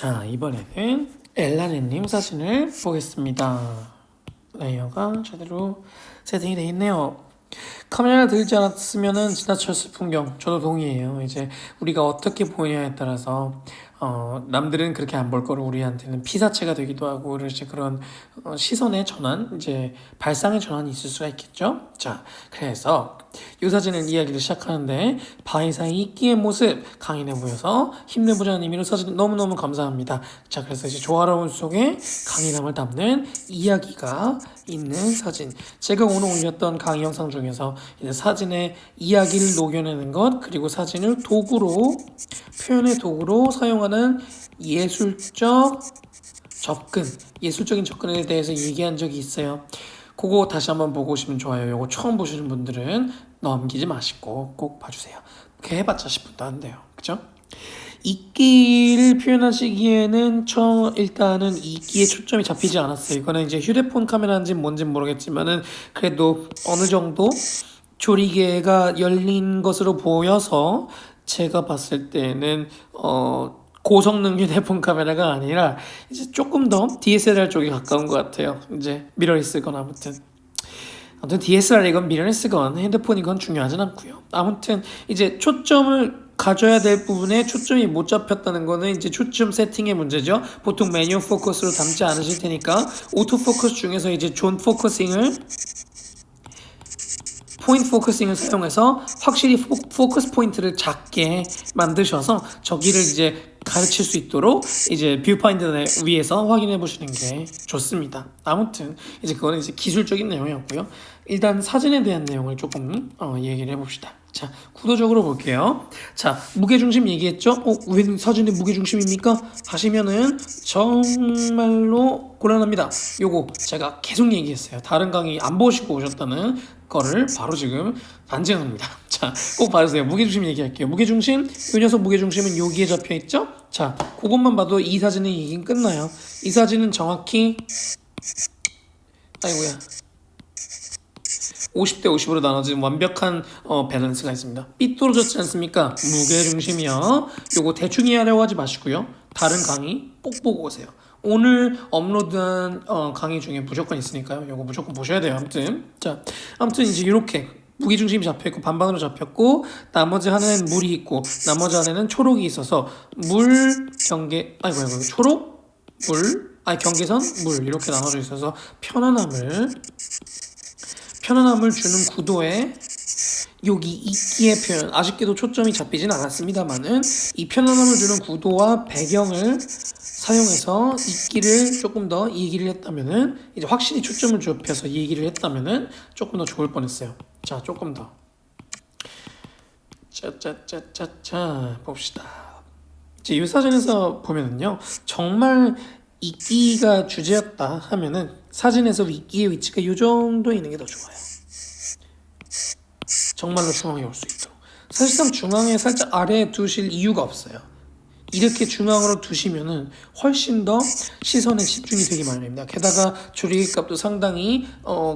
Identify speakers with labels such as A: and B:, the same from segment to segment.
A: 자, 이번에는 엘라네님 사진을 보겠습니다. 레이어가 제대로 세팅이 되어 있네요. 카메라 들지 않았으면은 지나쳤을 풍경. 저도 동의해요. 이제 우리가 어떻게 보느냐에 따라서 남들은 그렇게 안 볼 거를 우리한테는 피사체가 되기도 하고 이제 그런 시선의 전환, 이제 발상의 전환이 있을 수가 있겠죠. 자, 그래서 이 사진은 이야기를 시작하는데 바이사의 이끼의 모습 강인해 보여서 힘내보자는 의미로 사진 너무너무 감사합니다. 자, 그래서 이제 조화로운 속에 강인함을 담는 이야기가 있는 사진. 제가 오늘 올렸던 강의 영상 중에서 이제 사진의 이야기를 녹여내는 것, 그리고 사진을 도구로, 표현의 도구로 사용하는 예술적 접근, 예술적인 접근에 대해서 얘기한 적이 있어요. 그거 다시 한번 보고 오시면 좋아요. 이거 처음 보시는 분들은 넘기지 마시고 꼭 봐주세요. 그렇게 해봤자 10분도 안 돼요. 그죠? 이끼를 표현하시기에는 일단은 이끼에 초점이 잡히지 않았어요. 이거는 이제 휴대폰 카메라인지 뭔지는 모르겠지만은 그래도 어느 정도 조리개가 열린 것으로 보여서 제가 봤을 때는 고성능 휴대폰 카메라가 아니라 이제 조금 더 DSLR 쪽에 가까운 것 같아요. 이제 미러리스건 아무튼 DSLR이건 미러리스건 핸드폰이건 중요하진 않고요. 아무튼 이제 초점을 가져야 될 부분에 초점이 못 잡혔다는 거는 이제 초점 세팅의 문제죠. 보통 매뉴얼 포커스로 담지 않으실 테니까 오토 포커스 중에서 이제 존 포커싱을 포인트 포커싱을 사용해서 확실히 포커스 포인트를 작게 만드셔서 저기를 이제 가르칠 수 있도록 이제 뷰파인더 위에서 확인해 보시는 게 좋습니다. 아무튼 이제 그거는 이제 기술적인 내용이었고요. 일단 사진에 대한 내용을 조금 얘기를 해봅시다. 자, 구도적으로 볼게요. 자, 무게중심 얘기했죠? 왜 사진의 무게중심입니까? 하시면은 정말로 곤란합니다. 요거 제가 계속 얘기했어요. 다른 강의 안 보시고 오셨다는 거를 바로 지금 반증합니다. 자, 꼭 봐주세요. 무게중심 얘기할게요. 무게중심, 이 녀석 무게중심은 여기에 잡혀있죠? 자, 그것만 봐도 이 사진의 얘기는 끝나요. 이 사진은 정확히 아이고야 50대 50으로 나눠진 완벽한 밸런스가 있습니다. 삐뚤어졌지 않습니까? 무게중심이요. 요거 대충 이해하려고 하지 마시고요. 다른 강의 꼭 보고 오세요. 오늘 업로드한 강의 중에 무조건 있으니까요. 요거 무조건 보셔야 돼요. 아무튼 이제 이렇게 무게중심이 잡혀있고 반반으로 잡혔고 나머지 하나는 물이 있고 나머지 하나는 초록이 있어서 물 경계 초록 물 경계선 물 이렇게 나눠져 있어서 편안함을 주는 구도에 여기 이끼의 표현 아쉽게도 초점이 잡히진 않았습니다만은 이 편안함을 주는 구도와 배경을 사용해서 이끼를 조금 더 얘기를 했다면은 이제 확실히 초점을 좁혀서 얘기를 했다면은 조금 더 좋을 뻔했어요. 자, 조금 더 짜짜짜짜짜 봅시다. 이제 이 사진에서 보면은요 정말 이끼가 주제였다 하면은 사진에서 이끼의 위치가 이 정도에 있는 게 더 좋아요. 정말로 중앙에 올 수 있도록. 사실상 중앙에 살짝 아래에 두실 이유가 없어요. 이렇게 중앙으로 두시면은 훨씬 더 시선에 집중이 되기 마련입니다. 게다가 조리개 값도 상당히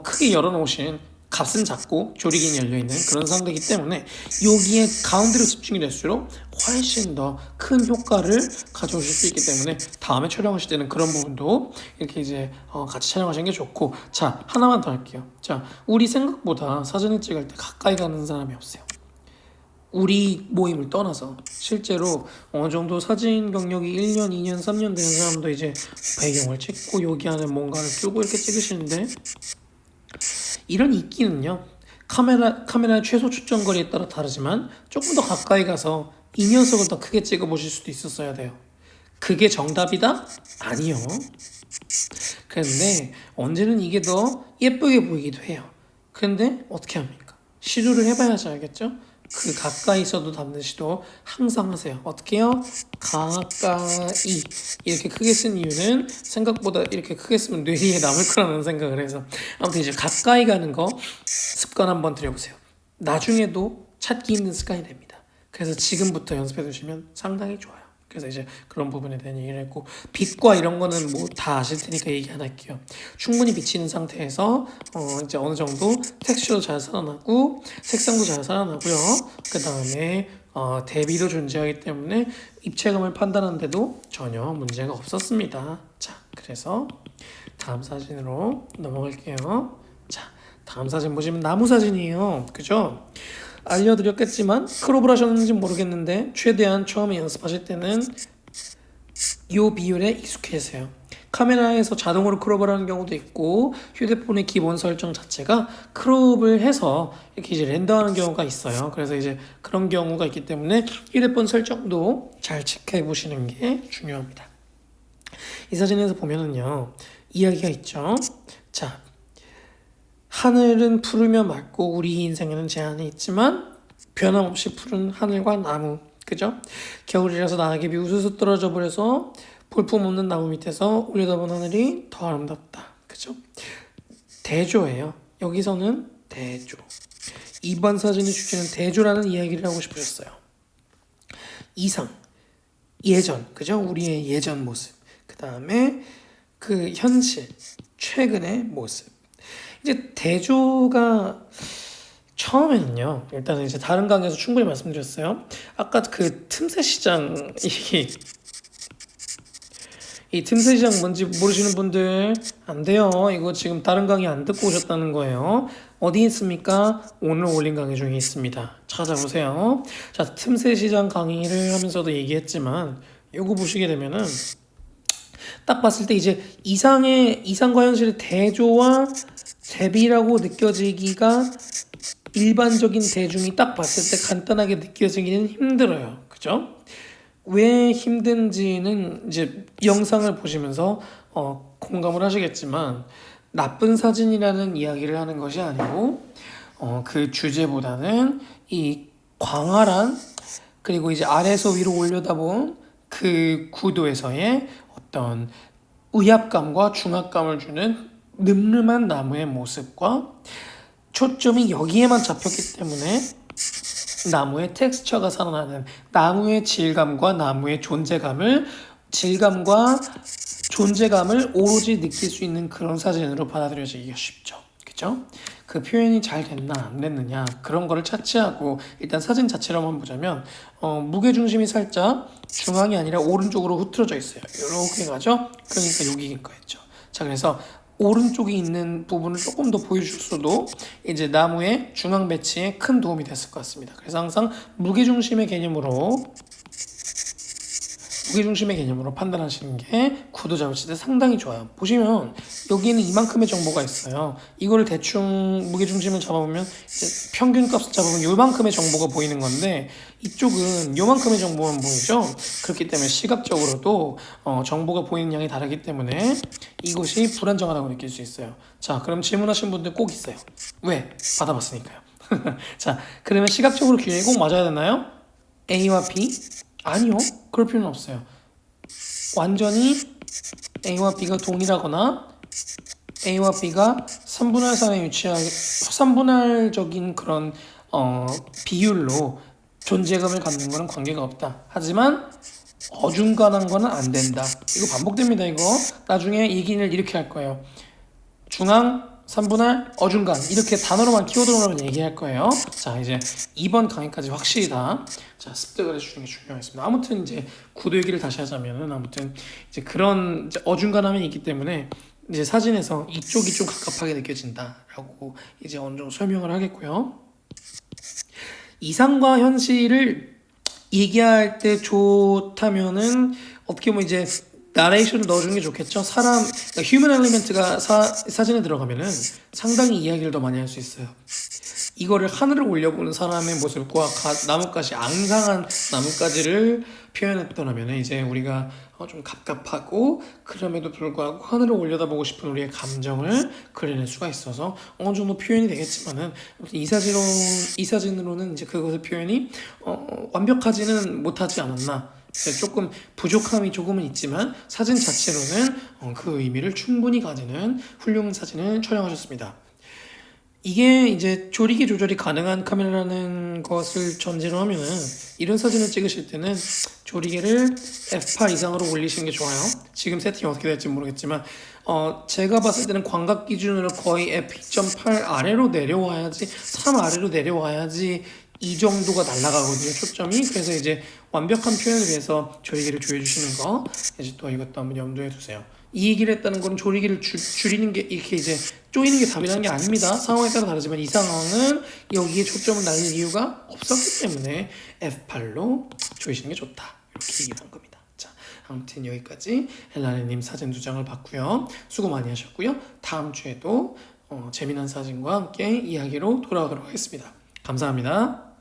A: 크게 열어놓으신 값은 작고 조리개는 열려있는 그런 상대이기 때문에 여기에 가운데로 집중이 될수록 훨씬 더 큰 효과를 가져오실 수 있기 때문에 다음에 촬영하실 때는 그런 부분도 이렇게 이제 같이 촬영하시는 게 좋고. 자, 하나만 더 할게요. 자, 우리 생각보다 사진을 찍을 때 가까이 가는 사람이 없어요. 우리 모임을 떠나서 실제로 어느 정도 사진 경력이 1년, 2년, 3년 되는 사람도 이제 배경을 찍고 여기 안에 뭔가를 끼고 이렇게 찍으시는데 이런 이끼는요 카메라의 최소 초점 거리에 따라 다르지만 조금 더 가까이 가서 이 녀석을 더 크게 찍어 보실 수도 있었어야 돼요. 그게 정답이다? 아니요. 그런데 언제는 이게 더 예쁘게 보이기도 해요. 근데 어떻게 합니까? 시도를 해봐야지 알겠죠? 그 가까이서도 담는 시도 항상 하세요. 어떻게 해요? 가까이 이렇게 크게 쓴 이유는 생각보다 이렇게 크게 쓰면 뇌리에 남을 거라는 생각을 해서. 아무튼 이제 가까이 가는 거 습관 한번 들여보세요. 나중에도 찾기 힘든 습관이 됩니다. 그래서 지금부터 연습해 두시면 상당히 좋아요. 그래서 이제 그런 부분에 대한 얘기를 했고, 빛과 이런 거는 뭐 다 아실 테니까 얘기 안 할게요. 충분히 비치는 상태에서 이제 어느 정도 텍스처도 잘 살아나고 색상도 잘 살아나고요. 그 다음에 대비도 존재하기 때문에 입체감을 판단하는데도 전혀 문제가 없었습니다. 자, 그래서 다음 사진으로 넘어갈게요. 자, 다음 사진 보시면 나무 사진이에요. 그죠? 알려드렸겠지만 크롭을 하셨는지 모르겠는데 최대한 처음에 연습하실 때는 이 비율에 익숙해지세요. 카메라에서 자동으로 크롭을 하는 경우도 있고 휴대폰의 기본 설정 자체가 크롭을 해서 이렇게 이제 렌더하는 경우가 있어요. 그래서 이제 그런 경우가 있기 때문에 휴대폰 설정도 잘 체크해 보시는 게 중요합니다. 이 사진에서 보면은요, 이야기가 있죠. 자, 하늘은 푸르며 맑고 우리 인생에는 제한이 있지만 변함없이 푸른 하늘과 나무, 그죠? 겨울이라서 낙엽이 우수수 떨어져 버려서 볼품없는 나무 밑에서 올려다본 하늘이 더 아름답다, 그죠? 대조예요. 여기서는 대조. 이번 사진의 주제는 대조라는 이야기를 하고 싶으셨어요. 이상, 예전, 그죠? 우리의 예전 모습. 그 다음에 그 현실, 최근의 모습. 이제 대조가 처음에는요, 일단은 이제 다른 강의에서 충분히 말씀드렸어요. 아까 그 틈새 시장, 이 틈새 시장 뭔지 모르시는 분들 안 돼요. 이거 지금 다른 강의 안 듣고 오셨다는 거예요. 어디 있습니까? 오늘 올린 강의 중에 있습니다. 찾아보세요. 자, 틈새 시장 강의를 하면서도 얘기했지만 이거 보시게 되면은 딱 봤을 때 이제 이상과 현실의 대조와 대비라고 느껴지기가 일반적인 대중이 딱 봤을 때 간단하게 느껴지기는 힘들어요. 그죠? 왜 힘든지는 이제 영상을 보시면서 공감을 하시겠지만 나쁜 사진이라는 이야기를 하는 것이 아니고 그 주제보다는 이 광활한 그리고 이제 아래에서 위로 올려다본 그 구도에서의 어떤 의압감과 중압감을 주는 늠름한 나무의 모습과 초점이 여기에만 잡혔기 때문에 나무의 텍스처가 살아나는 나무의 질감과 나무의 질감과 존재감을 오로지 느낄 수 있는 그런 사진으로 받아들여지기가 쉽죠. 그죠? 그 표현이 잘 됐나 안 됐느냐 그런 거를 차치하고 일단 사진 자체로만 보자면 무게중심이 살짝 중앙이 아니라 오른쪽으로 흐트러져 있어요. 이렇게 가죠? 그러니까 여기인 거였죠. 자, 그래서 오른쪽에 있는 부분을 조금 더 보여줬어도 이제 나무의 중앙 배치에 큰 도움이 됐을 것 같습니다. 그래서 항상 무게중심의 개념으로 판단하시는 게 구도 잡으실 때 상당히 좋아요. 보시면 여기에는 이만큼의 정보가 있어요. 이거를 대충 무게중심을 잡아보면 이제 평균값을 잡으면 요만큼의 정보가 보이는 건데 이쪽은 요만큼의 정보만 보이죠. 그렇기 때문에 시각적으로도 정보가 보이는 양이 다르기 때문에 이것이 불안정하다고 느낄 수 있어요. 자, 그럼 질문하신 분들 꼭 있어요. 왜? 받아봤으니까요. 자, 그러면 시각적으로 균형이 꼭 맞아야 되나요? A와 B? 아니요. 그럴 필요는 없어요. 완전히 A와 B가 동일하거나 A와 B가 3분할 선에 위치하게 3분할적인 그런 비율로 존재감을 갖는 거는 관계가 없다. 하지만 어중간한 거는 안 된다. 이거 반복됩니다. 이거 나중에 얘기를 이렇게 할 거예요. 중앙 3분할 어중간 이렇게 단어로만 키워드로만 얘기할 거예요. 자, 이제 이번 강의까지 확실히 다 습득을 해주시는 게 중요하겠습니다. 아무튼 이제 구도 얘기를 다시 하자면은 아무튼 이제 그런 이제 어중간함이 있기 때문에 이제 사진에서 이쪽이 좀 갑갑하게 느껴진다라고 이제 어느 정도 설명을 하겠고요. 이상과 현실을 얘기할 때 좋다면은 어떻게 보면 이제 나레이션을 넣어주는 게 좋겠죠. 그러니까 휴먼 엘리멘트가 사진에 들어가면은 상당히 이야기를 더 많이 할 수 있어요. 이거를 하늘을 올려보는 사람의 모습과 나뭇가지, 앙상한 나뭇가지를 표현했더라면 이제 우리가 좀 갑갑하고 그럼에도 불구하고 하늘을 올려다보고 싶은 우리의 감정을 그려낼 수가 있어서 어느 정도 표현이 되겠지만은 이 사진으로는 이제 그것의 표현이 완벽하지는 못하지 않았나. 조금 부족함이 조금은 있지만 사진 자체로는 그 의미를 충분히 가지는 훌륭한 사진을 촬영하셨습니다. 이게 이제 조리개 조절이 가능한 카메라라는 것을 전제로 하면은 이런 사진을 찍으실 때는 조리개를 F8 이상으로 올리시는 게 좋아요. 지금 세팅이 어떻게 될지 모르겠지만 제가 봤을 때는 광각 기준으로 거의 F2.8 아래로 내려와야지 3 아래로 내려와야지 이 정도가 날아가거든요, 초점이. 그래서 이제 완벽한 표현을 위해서 조리개를 조여주시는 거 이제 또 이것도 한번 염두에 두세요. 이 얘기를 했다는 거는 조리개를 줄이는 게 이렇게 이제 조이는 게 답이라는 게 아닙니다. 상황에 따라 다르지만 이 상황은 여기에 초점을 날릴 이유가 없었기 때문에 F8로 조이시는 게 좋다. 이렇게 얘기를 한 겁니다. 자, 아무튼 여기까지 헬라네님 사진 2장을 봤고요. 수고 많이 하셨고요. 다음 주에도 재미난 사진과 함께 이야기로 돌아오도록 하겠습니다. 감사합니다.